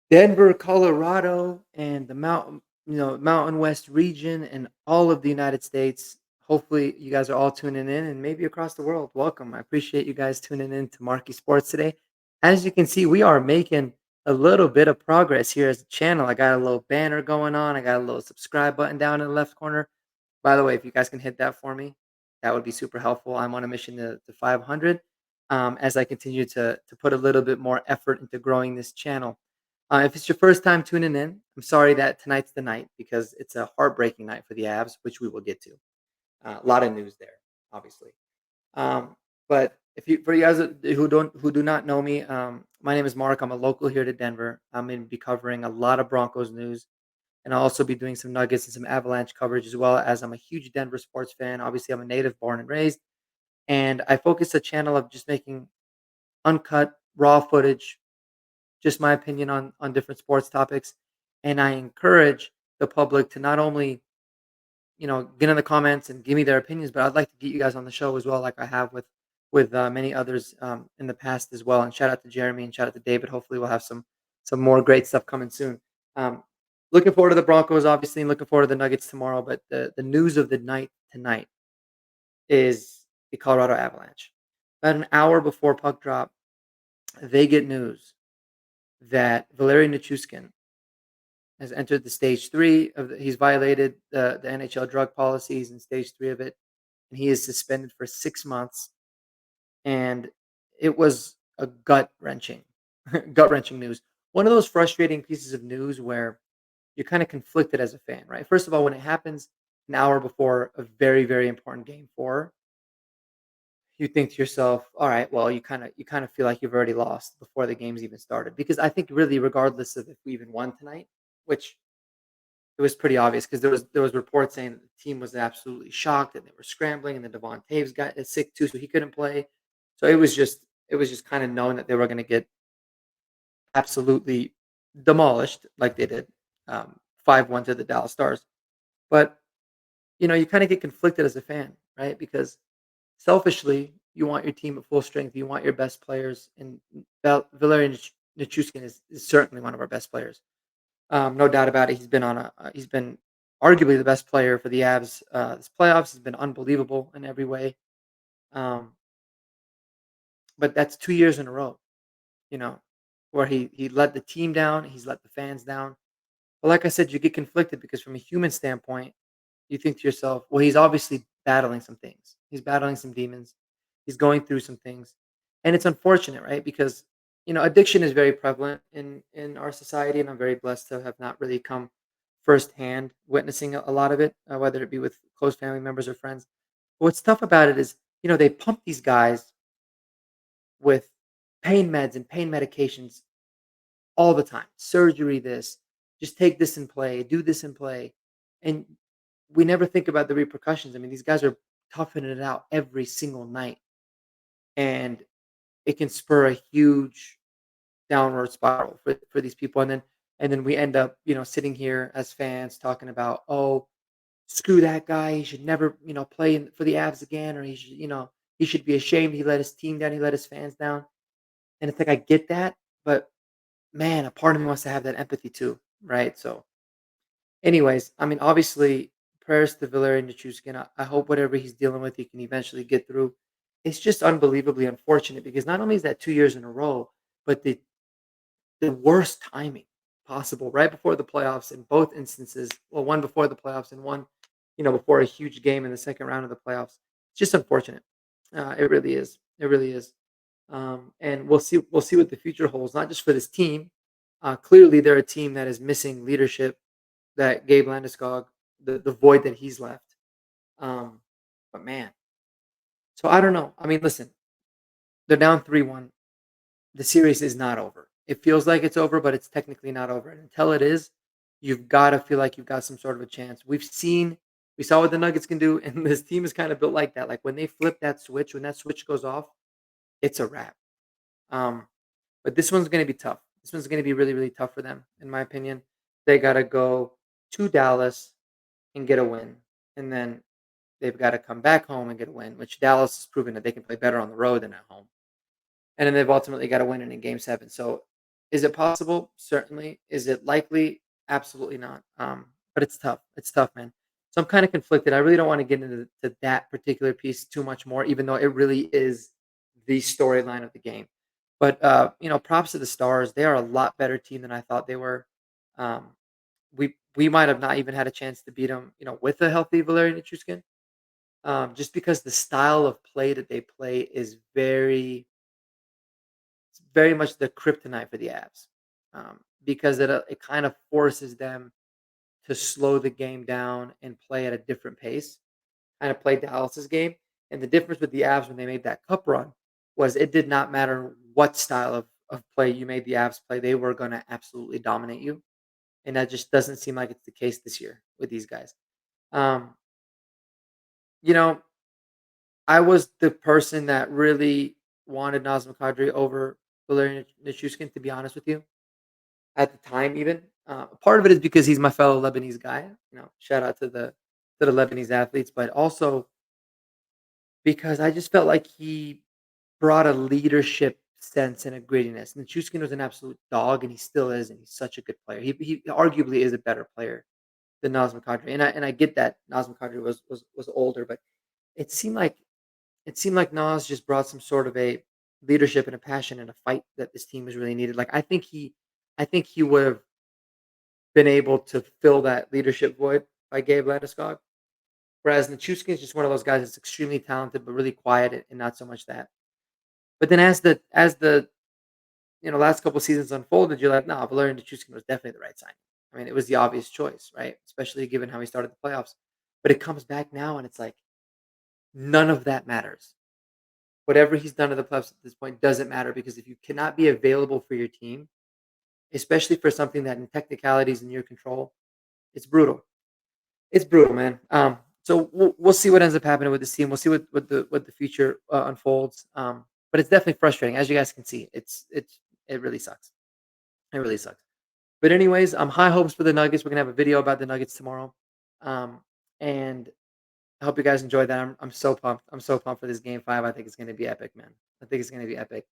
Denver, Colorado, and the Mountain West region and all of the United States. Hopefully, you guys are all tuning in and maybe across the world. Welcome. I appreciate you guys tuning in to Marky Sports today. As you can see, we are making a little bit of progress here as a channel. I got a little banner going on. I got a little subscribe button down in the left corner. By the way, if you guys can hit that for me, that would be super helpful. I'm on a mission to 500 as I continue to put a little bit more effort into growing this channel. If it's your first time tuning in, I'm sorry that tonight's the night because it's a heartbreaking night for the Avs, which we will get to. A lot of news there, obviously. But if you, for you guys who do not know me, my name is Mark. I'm a local here to Denver. I'm going to be covering a lot of Broncos news, and I'll also be doing some Nuggets and some Avalanche coverage as well. As I'm a huge Denver sports fan. Obviously, I'm a native, born and raised, and I focus a channel of just making uncut, raw footage, just my opinion on different sports topics, and I encourage the public to not only get in the comments and give me their opinions, but I'd like to get you guys on the show as well, like I have with many others in the past as well. And shout out to Jeremy and shout out to David. Hopefully, we'll have some more great stuff coming soon. Um, Looking forward to the Broncos, obviously, and looking forward to the Nuggets tomorrow. But the news of the night tonight is the Colorado Avalanche. About an hour before puck drop, they get news that Valeri Nichuskin has entered the stage three of he's violated the NHL drug policies in stage three of it, and he is suspended for 6 months. And it was a gut wrenching, gut wrenching news. One of those frustrating pieces of news where you're kind of conflicted as a fan, right? First of all, when it happens an hour before a very, very important game four, you think to yourself, all right, well, you kind of feel like you've already lost before the game's even started. Because I think really, regardless of if we even won tonight, which it was pretty obvious because there was reports saying that the team was absolutely shocked and they were scrambling, and then Devon Taves got sick too, so he couldn't play. So it was just kind of known that they were going to get absolutely demolished like they did, 5-1 to the Dallas Stars. But you kind of get conflicted as a fan, right? Because selfishly, you want your team at full strength, you want your best players, and Valerian Nichuskin is certainly one of our best players. No doubt about it. He's been arguably the best player for the Avs this playoffs. He's been unbelievable in every way. Um, but that's 2 years in a row, you know, where he let the team down, he's let the fans down. But like I said, you get conflicted because from a human standpoint, you think to yourself, well, he's obviously battling some things. He's battling some demons. He's going through some things, and it's unfortunate, right? Because addiction is very prevalent in our society, and I'm very blessed to have not really come firsthand witnessing a lot of it, whether it be with close family members or friends. But what's tough about it is, they pump these guys with pain meds and pain medications all the time. Surgery, this, just take this and play, do this and play, and we never think about the repercussions. I mean, these guys are toughing it out every single night, and it can spur a huge downward spiral for these people. And then we end up, sitting here as fans talking about, oh, screw that guy. He should never, play for the Avs again, or he should be ashamed. He let his team down. He let his fans down. And it's like I get that, but man, a part of me wants to have that empathy too, right? So, anyways, I mean, obviously, prayers to Valeri Nichuskin. I hope whatever he's dealing with, he can eventually get through. It's just unbelievably unfortunate because not only is that 2 years in a row, but the worst timing possible, right before the playoffs in both instances. Well, one before the playoffs and one, before a huge game in the second round of the playoffs. It's just unfortunate. It really is. It really is. And we'll see. We'll see what the future holds, not just for this team. Clearly, they're a team that is missing leadership. That Gabe Landeskog, the void that he's left. Um, but man, so I don't know. I mean, listen, they're down 3-1. The series is not over. It feels like it's over, but it's technically not over. And until it is, you've got to feel like you've got some sort of a chance. We saw what the Nuggets can do, and this team is kind of built like that. Like when they flip that switch, when that switch goes off, it's a wrap. Um, but this one's going to be tough. This one's going to be really, really tough for them, in my opinion. They got to go to Dallas and get a win, and then they've got to come back home and get a win, which Dallas has proven that they can play better on the road than at home. And then they've ultimately got to win it in game seven. So Is it possible? Certainly. Is it likely? Absolutely not. But it's tough. It's tough, man. So I'm kind of conflicted. I really don't want to get into that particular piece too much more, even though it really is the storyline of the game. But props to the Stars. They are a lot better team than I thought they were. Um, we might have not even had a chance to beat them, with a healthy Valeri Nichuskin, just because the style of play that they play is very much the kryptonite for the Avs, because it kind of forces them to slow the game down and play at a different pace, kind of play Dallas's game. And the difference with the Avs when they made that cup run was it did not matter what style of play you made the Avs play, they were going to absolutely dominate you. And that just doesn't seem like it's the case this year with these guys. Um, you know, I was the person that really wanted Nazem Kadri over Valeri Nichuskin, to be honest with you, at the time even. Part of it is because he's my fellow Lebanese guy, shout out to the Lebanese athletes, but also because I just felt like he brought a leadership sense and a grittiness. And Nichuskin was an absolute dog, and he still is, and he's such a good player. He arguably is a better player than Nazem Kadri, and I get that Nazem Kadri was older, but it seemed like Nas just brought some sort of a leadership and a passion and a fight that this team was really needed. Like I think he would have been able to fill that leadership void by Gabe Landeskog. Whereas Nichushkin is just one of those guys that's extremely talented but really quiet and not so much that. But then as the last couple seasons unfolded, you're like, nah, Valeri Nichushkin was definitely the right sign. I mean, it was the obvious choice, right? Especially given how he started the playoffs. But it comes back now and it's like none of that matters. Whatever he's done in the playoffs at this point doesn't matter because if you cannot be available for your team, especially for something that in technicalities in your control, it's brutal. It's brutal, man. So we'll see what ends up happening with this team. We'll see what the future unfolds. But it's definitely frustrating, as you guys can see. It really sucks. It really sucks. But anyways, high hopes for the Nuggets. We're gonna have a video about the Nuggets tomorrow, and I hope you guys enjoyed that. I'm so pumped. I'm so pumped for this game five. I think it's gonna be epic, man. I think it's gonna be epic.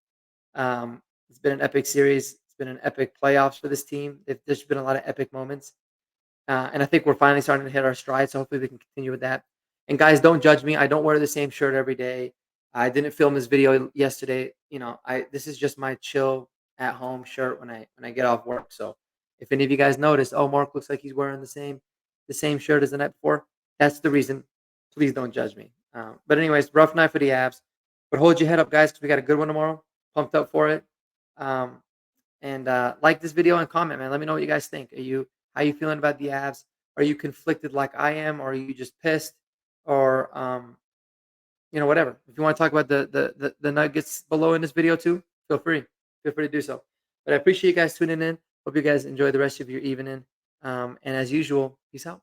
It's been an epic series. It's been an epic playoffs for this team. There's been a lot of epic moments. And I think we're finally starting to hit our stride. So hopefully we can continue with that. And guys, don't judge me. I don't wear the same shirt every day. I didn't film this video yesterday. I this is just my chill at home shirt when I get off work. So if any of you guys notice, oh, Mark looks like he's wearing the same shirt as the night before. That's the reason. Please don't judge me. But anyways, rough night for the Avs. But hold your head up, guys, because we got a good one tomorrow. Pumped up for it. Um, and like this video and comment, man. Let me know what you guys think. How you feeling about the Avs? Are you conflicted like I am, or are you just pissed, or whatever? If you want to talk about the Nuggets below in this video too, feel free. Feel free to do so. But I appreciate you guys tuning in. Hope you guys enjoy the rest of your evening. And as usual, peace out.